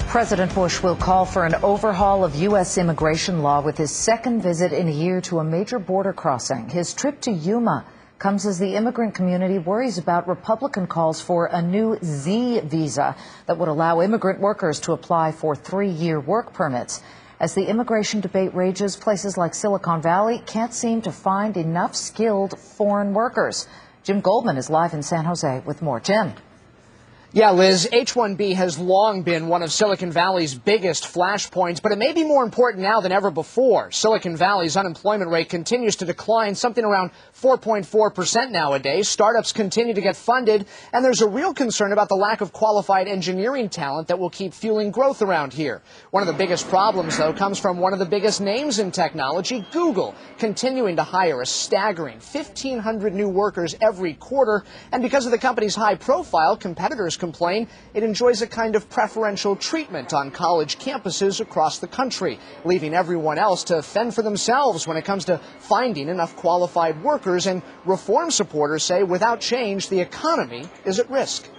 President Bush will call for an overhaul of U.S. immigration law with his second visit in a year to a major border crossing. His trip to Yuma comes as the immigrant community worries about Republican calls for a new Z visa that would allow immigrant workers to apply for 3-year work permits. As the immigration debate rages, places like Silicon Valley can't seem to find enough skilled foreign workers. Jim Goldman is live in San Jose with more. Jim. Yeah, Liz, H1B has long been one of Silicon Valley's biggest flashpoints, but it may be more important now than ever before. Silicon Valley's unemployment rate continues to decline, something around 4.4% nowadays. Startups continue to get funded, and there's a real concern about the lack of qualified engineering talent that will keep fueling growth around here. One of the biggest problems, though, comes from one of the biggest names in technology, Google, continuing to hire a staggering 1,500 new workers every quarter, and because of the company's high profile, competitors complain it enjoys a kind of preferential treatment on college campuses across the country, leaving everyone else to fend for themselves when it comes to finding enough qualified workers. And reform supporters say without change, the economy is at risk.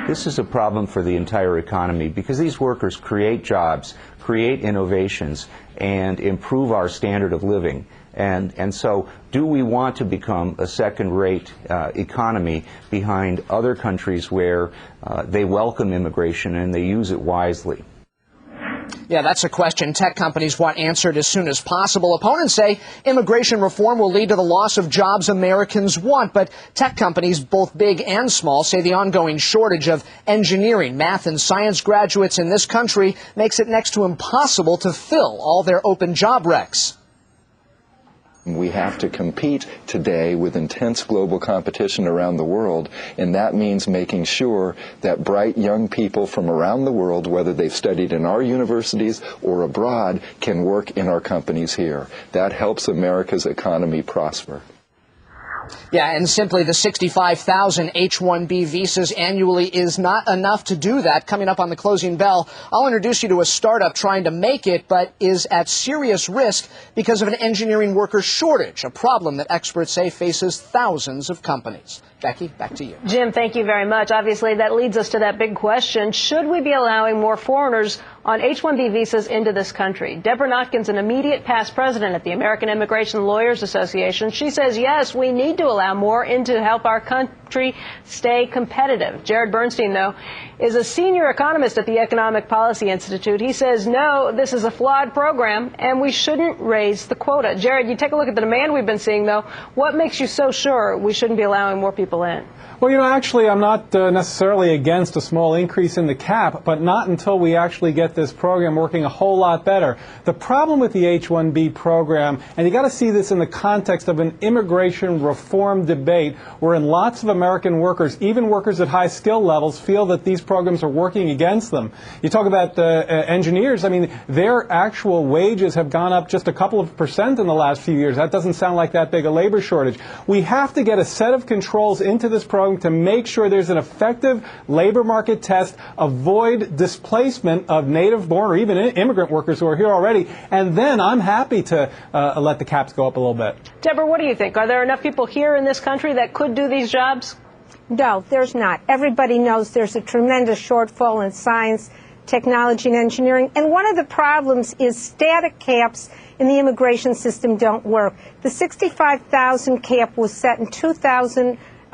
This is a problem for the entire economy because these workers create jobs, create innovations, and improve our standard of living. And so do we want to become a second-rate economy behind other countries where they welcome immigration and they use it wisely? Yeah, that's a question tech companies want answered as soon as possible. Opponents say immigration reform will lead to the loss of jobs Americans want, but tech companies, both big and small, say the ongoing shortage of engineering, math, and science graduates in this country makes it next to impossible to fill all their open job recs. We have to compete today with intense global competition around the world, and that means making sure that bright young people from around the world, whether they've studied in our universities or abroad, can work in our companies here. That helps America's economy prosper. Yeah, and simply the 65,000 H1B visas annually is not enough to do that. Coming up on the closing bell, I'll introduce you to a startup trying to make it, but is at serious risk because of an engineering worker shortage, a problem that experts say faces thousands of companies. Becky, back to you. Jim, thank you very much. Obviously, that leads us to that big question. Should we be allowing more foreigners on H-1B visas into this country? Deborah Notkins, an immediate past president at the American Immigration Lawyers Association, she says, yes, we need to allow more in to help our country stay competitive. Jared Bernstein, though, is a senior economist at the Economic Policy Institute. He says, no, this is a flawed program, and we shouldn't raise the quota. Jared, you take a look at the demand we've been seeing, though. What makes you so sure we shouldn't be allowing more people in? Well, you know, actually, I'm not necessarily against a small increase in the cap, but not until we actually get this program working a whole lot better. The problem with the H-1B program, and you got to see this in the context of an immigration reform debate, wherein lots of American workers, even workers at high skill levels, feel that these programs are working against them. You talk about engineers, I mean, their actual wages have gone up just a couple of % in the last few years. That doesn't sound like that big a labor shortage. We have to get a set of controls into this program to make sure there's an effective labor market test, avoid displacement of native-born or even immigrant workers who are here already, and then I'm happy to let the caps go up a little bit. Deborah, what do you think? Are there enough people here in this country that could do these jobs? No, there's not. Everybody knows there's a tremendous shortfall in science, technology, and engineering, and one of the problems is static caps in the immigration system don't work. The 65,000 cap was set in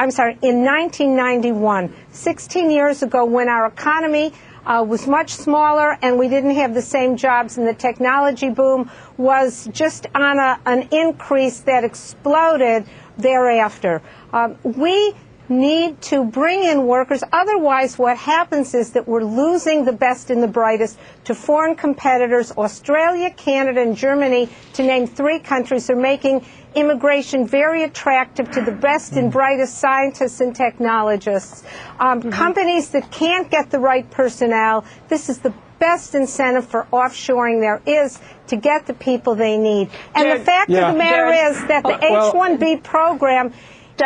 1991, 16 years ago, when our economy was much smaller and we didn't have the same jobs, and the technology boom was just on an increase that exploded thereafter. We need to bring in workers. Otherwise, what happens is that we're losing the best and the brightest to foreign competitors. Australia, Canada, and Germany, to name 3 countries, are making immigration very attractive to the best and brightest scientists and technologists. Companies that can't get the right personnel, this is the best incentive for offshoring there is to get the people they need. And the fact of the matter is that the H-1B program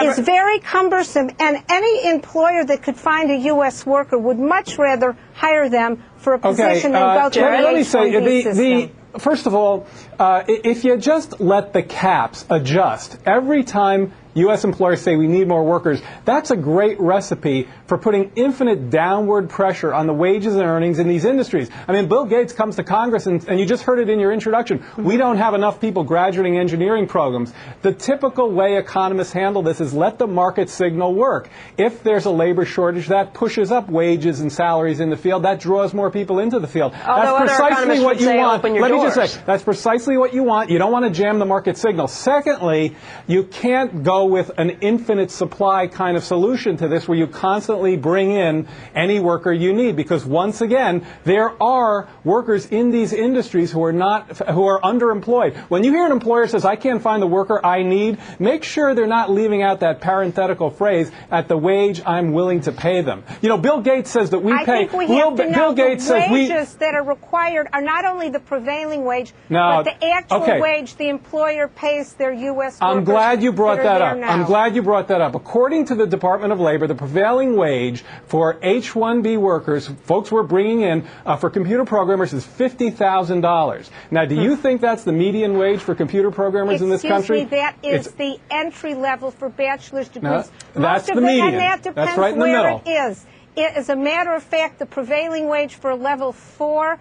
is very cumbersome, and any employer that could find a U.S. worker would much rather hire them for a position than go through the H-1B system. First of all, if you just let the caps adjust every time U.S. employers say we need more workers. That's a great recipe for putting infinite downward pressure on the wages and earnings in these industries. I mean, Bill Gates comes to Congress, and you just heard it in your introduction. We don't have enough people graduating engineering programs. The typical way economists handle this is let the market signal work. If there's a labor shortage, that pushes up wages and salaries in the field. That draws more people into the field. Although that's precisely what you want. Let me just say, that's precisely what you want. You don't want to jam the market signal. Secondly, you can't go with an infinite supply kind of solution to this where you constantly bring in any worker you need, because once again, there are workers in these industries who are underemployed. When you hear an employer says, I can't find the worker I need, make sure they're not leaving out that parenthetical phrase, at the wage I'm willing to pay them. You know, Bill Gates says that we pay. I think we have to know Bill Gates the says wages that are required are not only the prevailing wage, but the actual wage the employer pays their U.S. workers. I'm glad you brought that up. Now. I'm glad you brought that up. According to the Department of Labor, the prevailing wage for H1B workers, folks we're bringing in for computer programmers, is $50,000. Now, do you think that's the median wage for computer programmers in this country? Excuse me, that is the entry level for bachelor's degrees. No, that's the median. And that depends that's right in the where middle. it is. As a matter of fact, the prevailing wage for a level 4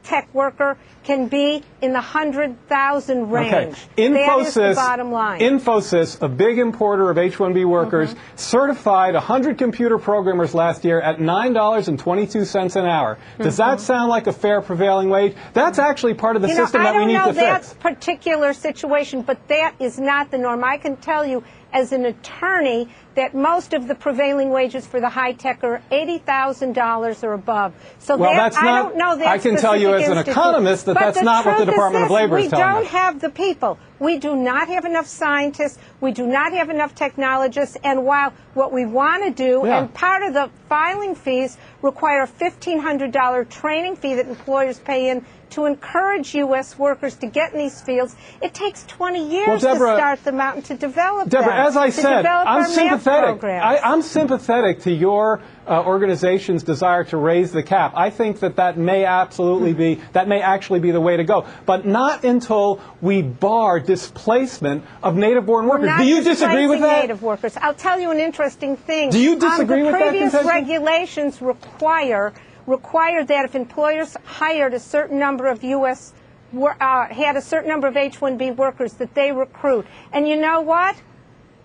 tech worker can be in the 100,000 range. Okay. That is the bottom line. Infosys, a big importer of H-1B workers, certified 100 computer programmers last year at $9.22 an hour. Does that sound like a fair prevailing wage? That's actually part of the system that we need to fix. I don't know that particular situation, but that is not the norm. I can tell you as an attorney that most of the prevailing wages for the high tech are $80,000 or above. So well, I don't know that. I can tell you as an economist that that's not what the Department of Labor is telling us. We don't have the people. We do not have enough scientists. We do not have enough technologists. And while what we want to do, and part of the filing fees require a $1,500 training fee that employers pay in to encourage U.S. workers to get in these fields, it takes 20 years to start them out and to develop them. Deborah, as I said, I'm sympathetic. I'm sympathetic to your organization's desire to raise the cap. I think that may actually be the way to go, but not until we bar displacement of native-born workers. Do you disagree with that? Native workers. I'll tell you an interesting thing. Do you disagree with that contention? The previous regulations require that if employers hired a certain number of had a certain number of H-1B workers that they recruit. And you know what?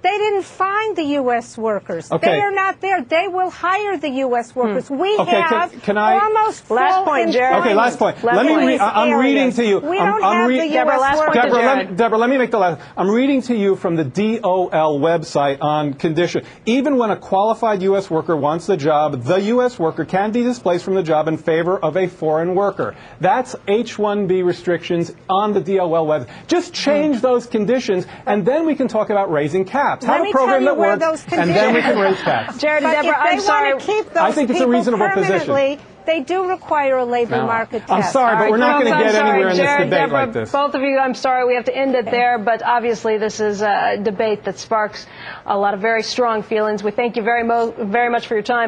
They didn't find the U.S. workers. Okay. They are not there. They will hire the U.S. workers. We okay, have can I, almost full last point, Jared. Okay, last point. Let me I'm reading to you. We don't have the U.S. workers. Deborah, let me make the last. I'm reading to you from the DOL website on condition. Even when a qualified U.S. worker wants the job, the U.S. worker can be displaced from the job in favor of a foreign worker. That's H-1B restrictions on the DOL website. Just change those conditions, and then we can talk about raising caps. Have a program that works, and then we can raise caps. Jared and Deborah, I'm sorry. I think it's a reasonable position. They do require a labor market test. I'm sorry, but we're not going to get anywhere in this debate Deborah, like this. Both of you, I'm sorry, we have to end it there, but obviously this is a debate that sparks a lot of very strong feelings. We thank you very much for your time.